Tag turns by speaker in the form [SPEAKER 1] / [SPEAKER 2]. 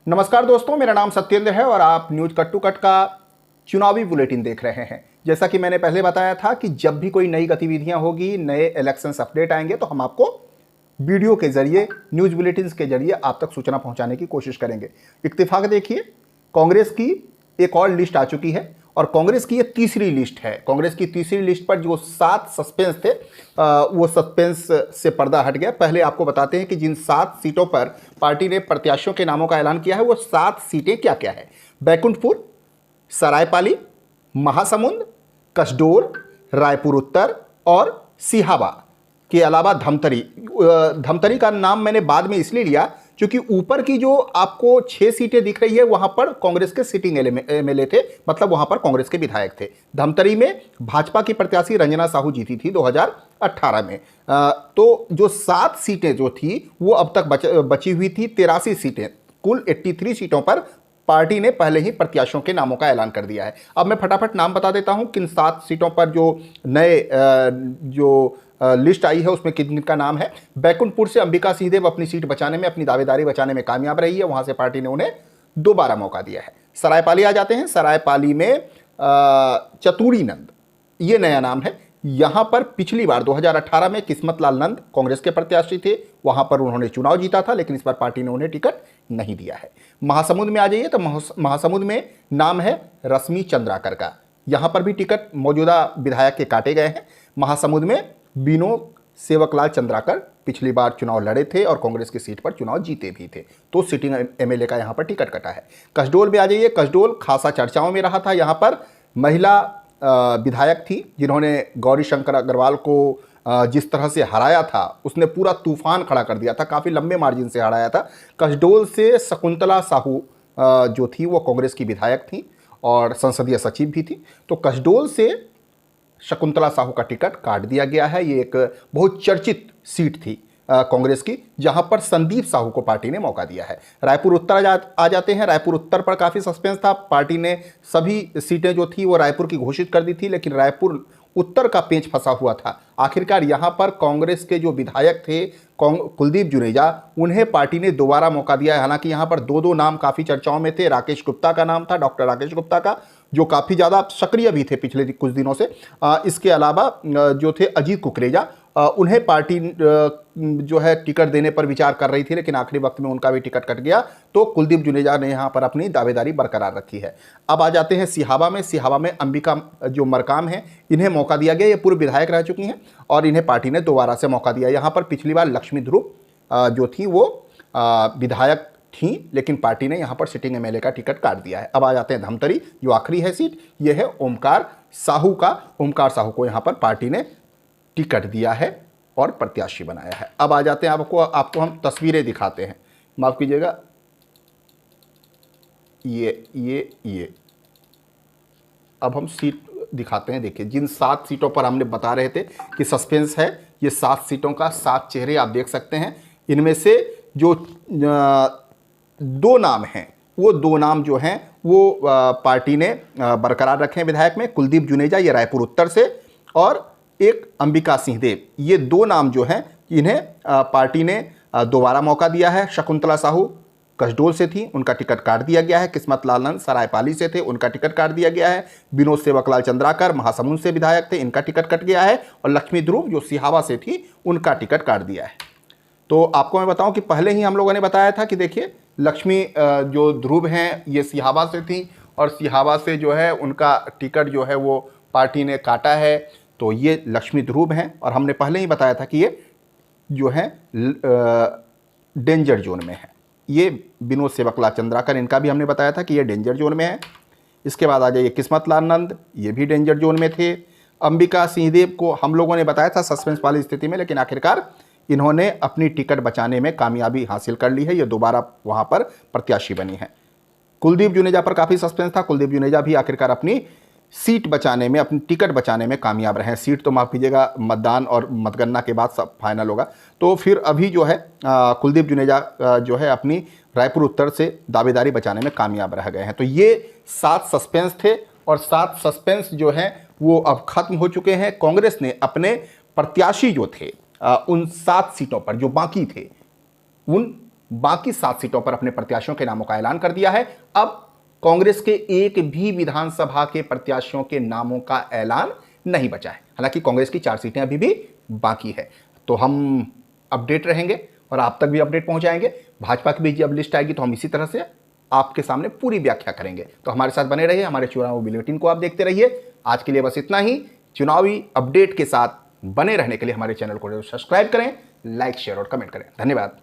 [SPEAKER 1] नमस्कार दोस्तों, मेरा नाम सत्येंद्र है और आप न्यूज कट टू कट का चुनावी बुलेटिन देख रहे हैं। जैसा कि मैंने पहले बताया था कि जब भी कोई नई गतिविधियां होगी, नए इलेक्शंस अपडेट आएंगे तो हम आपको वीडियो के जरिए, न्यूज बुलेटिन के जरिए आप तक सूचना पहुंचाने की कोशिश करेंगे। इत्तेफाक देखिए, कांग्रेस की एक और लिस्ट आ चुकी है और कांग्रेस की ये तीसरी लिस्ट है। कांग्रेस की तीसरी लिस्ट पर जो 7 सस्पेंस थे वो सस्पेंस से पर्दा हट गया। पहले आपको बताते हैं कि जिन 7 सीटों पर पार्टी ने प्रत्याशियों के नामों का ऐलान किया है वो 7 सीटें क्या क्या है। बैकुंठपुर, सरायपाली, महासमुंद, कसडोल, रायपुर उत्तर और सिहावा के अलावा धमतरी। धमतरी का नाम मैंने बाद में इसलिए लिया क्योंकि ऊपर की जो आपको 6 सीटें दिख रही है वहां पर कांग्रेस के सिटिंग एमएलए थे, मतलब वहां पर कांग्रेस के विधायक थे। धमतरी में भाजपा की प्रत्याशी रंजना साहू जीती थी 2018 में। तो जो 7 सीटें जो थी वो अब तक बची हुई थी 83 सीटें। कुल 83 सीटों पर पार्टी ने पहले ही प्रत्याशियों के नामों का ऐलान कर दिया है। अब मैं फटाफट नाम बता देता हूं किन 7 सीटों पर जो नए लिस्ट आई है उसमें किन किन का नाम है। बैकुंठपुर से अंबिका सिंहदेव अपनी सीट बचाने में, अपनी दावेदारी बचाने में कामयाब रही है, वहां से पार्टी ने उन्हें दोबारा मौका दिया है। सरायपाली आ जाते हैं। सरायपाली में चतुरी नंद, ये नया नाम है। यहां पर पिछली बार 2018 में किस्मत लाल नंद कांग्रेस के प्रत्याशी थे, वहां पर उन्होंने चुनाव जीता था, लेकिन इस बार पार्टी ने उन्हें टिकट नहीं दिया है। महासमुंद में आ जाइए तो महासमुंद में नाम है रश्मि चंद्राकर का। यहां पर भी टिकट मौजूदा विधायक के काटे गए हैं। महासमुंद में विनोद सेवकलाल चंद्राकर पिछली बार चुनाव लड़े थे और कांग्रेस की सीट पर चुनाव जीते भी थे, तो सिटिंग एमएलए का यहां पर टिकट कटा है। कसडोल में आ जाइए। कसडोल खासा चर्चाओं में रहा था। यहां पर महिला विधायक थी जिन्होंने गौरी शंकर अग्रवाल को जिस तरह से हराया था, उसने पूरा तूफान खड़ा कर दिया था, काफ़ी लंबे मार्जिन से हराया था। कसडोल से शकुंतला साहू जो थी वो कांग्रेस की विधायक थी और संसदीय सचिव भी थी। तो कसडोल से शकुंतला साहू का टिकट काट दिया गया है। ये एक बहुत चर्चित सीट थी कांग्रेस की, जहां पर संदीप साहू को पार्टी ने मौका दिया है। रायपुर उत्तर आ जाते हैं। रायपुर उत्तर पर काफ़ी सस्पेंस था। पार्टी ने सभी सीटें जो थी वो रायपुर की घोषित कर दी थी, लेकिन रायपुर उत्तर का पेंच फंसा हुआ था। आखिरकार यहां पर कांग्रेस के जो विधायक थे कुलदीप जुनेजा, उन्हें पार्टी ने दोबारा मौका दिया है। हालांकि यहां पर दो नाम काफ़ी चर्चाओं में थे। राकेश गुप्ता का नाम था, डॉक्टर राकेश गुप्ता का, जो काफ़ी ज़्यादा सक्रिय भी थे पिछले कुछ दिनों से। इसके अलावा जो थे अजीत कुकरेजा, उन्हें पार्टी जो है टिकट देने पर विचार कर रही थी, लेकिन आखिरी वक्त में उनका भी टिकट कट गया, तो कुलदीप जुनेजा ने यहाँ पर अपनी दावेदारी बरकरार रखी है। अब आ जाते हैं सिहावा में। सिहावा में अंबिका जो मरकाम है, इन्हें मौका दिया गया। ये पूर्व विधायक रह चुकी हैं और इन्हें पार्टी ने दोबारा से मौका दिया। यहाँ पर पिछली बार लक्ष्मी ध्रुव जो थी वो विधायक थी, लेकिन पार्टी ने यहाँ पर सिटिंग एमएलए का टिकट काट दिया है। अब आ जाते हैं धमतरी, जो आखिरी है सीट, ये है ओमकार साहू का। ओमकार साहू को यहाँ पर पार्टी ने टिकट दिया है और प्रत्याशी बनाया है। अब आ जाते हैं, आपको हम तस्वीरें दिखाते हैं, माफ कीजिएगा, ये अब हम सीट दिखाते हैं। देखिए, जिन 7 सीटों पर हमने बता रहे थे कि सस्पेंस है, ये 7 सीटों का 7 चेहरे आप देख सकते हैं। इनमें से जो 2 नाम हैं, वो 2 नाम जो हैं वो पार्टी ने बरकरार रखे हैं विधायक में। कुलदीप जुनेजा, ये रायपुर उत्तर से, और एक अंबिका सिंहदेव, ये 2 नाम जो हैं इन्हें पार्टी ने दोबारा मौका दिया है। शकुंतला साहू कसडोल से थी, उनका टिकट काट दिया गया है। किस्मत लाल नंद सरायपाली से थे, उनका टिकट काट दिया गया है। विनोद सेवकलाल चंद्राकर महासमुंद से विधायक थे, इनका टिकट कट गया है। और लक्ष्मी ध्रुव जो सिहावा से थी, उनका टिकट काट दिया है। तो आपको मैं बताऊं कि पहले ही हम लोगों ने बताया था कि देखिए, लक्ष्मी जो ध्रुव हैं ये सिहावा से थी और सिहावा से जो है उनका टिकट जो है वो पार्टी ने काटा है। तो ये लक्ष्मी ध्रुव हैं और हमने पहले ही बताया था कि ये जो है डेंजर जोन में है। ये विनोद सेवकलाल चंद्राकर, इनका भी हमने बताया था कि ये डेंजर जोन में है। इसके बाद आ जाइए किस्मत लाल नंद, ये भी डेंजर जोन में थे। अंबिका सिंहदेव को हम लोगों ने बताया था सस्पेंस वाली स्थिति में, लेकिन आखिरकार इन्होंने अपनी टिकट बचाने में कामयाबी हासिल कर ली है, ये दोबारा वहां पर प्रत्याशी बनी है। कुलदीप जुनेजा पर काफ़ी सस्पेंस था। कुलदीप जुनेजा भी आखिरकार अपनी सीट बचाने में, अपनी टिकट बचाने में कामयाब रहे। सीट तो माफ कीजिएगा, मतदान और मतगणना के बाद सब फाइनल होगा। तो फिर अभी जो है कुलदीप जुनेजा जो है अपनी रायपुर उत्तर से दावेदारी बचाने में कामयाब रह गए हैं। तो ये 7 सस्पेंस थे और 7 सस्पेंस जो हैं वो अब खत्म हो चुके हैं। कांग्रेस ने अपने प्रत्याशी जो थे उन 7 सीटों पर जो बाकी थे, उन बाकी 7 सीटों पर अपने प्रत्याशियों के नामों का ऐलान कर दिया है। अब कांग्रेस के एक भी विधानसभा के प्रत्याशियों के नामों का ऐलान नहीं बचा है। हालांकि कांग्रेस की 4 सीटें अभी भी बाकी है। तो हम अपडेट रहेंगे और आप तक भी अपडेट पहुंचाएंगे। भाजपा की भी जब लिस्ट आएगी तो हम इसी तरह से आपके सामने पूरी व्याख्या करेंगे। तो हमारे साथ बने रहिए, हमारे चुनाव बुलेटिन को आप देखते रहिए। आज के लिए बस इतना ही। चुनावी अपडेट के साथ बने रहने के लिए हमारे चैनल को सब्सक्राइब करें, लाइक, शेयर और कमेंट करें। धन्यवाद।